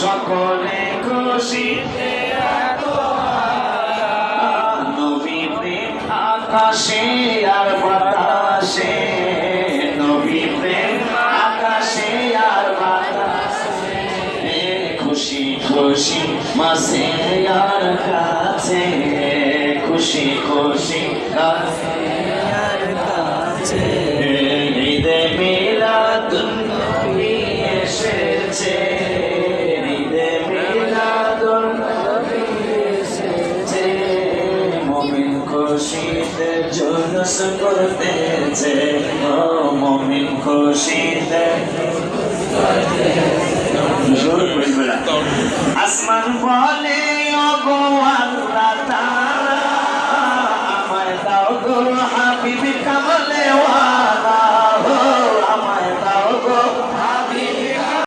সকলে খুশিতে নবী প্রেম আকাশে আর বাতাসে, নবী প্রেম আকাশে আর বাতাসে, খুশি খুশি মাসে আর কাছে, খুশি খুশি কাছে আর কাছে, ঈদে মিলাদুন নবী এসেছে, ঈদে মিলাদুন নবী এসেছে, মুমিন খুশিতে জুলুস করতেছে, ও মুমিন খুশিতে আসমান বলে ওগো আল্লাহ তাআলা আমায় দাও গো হাবিব কামলে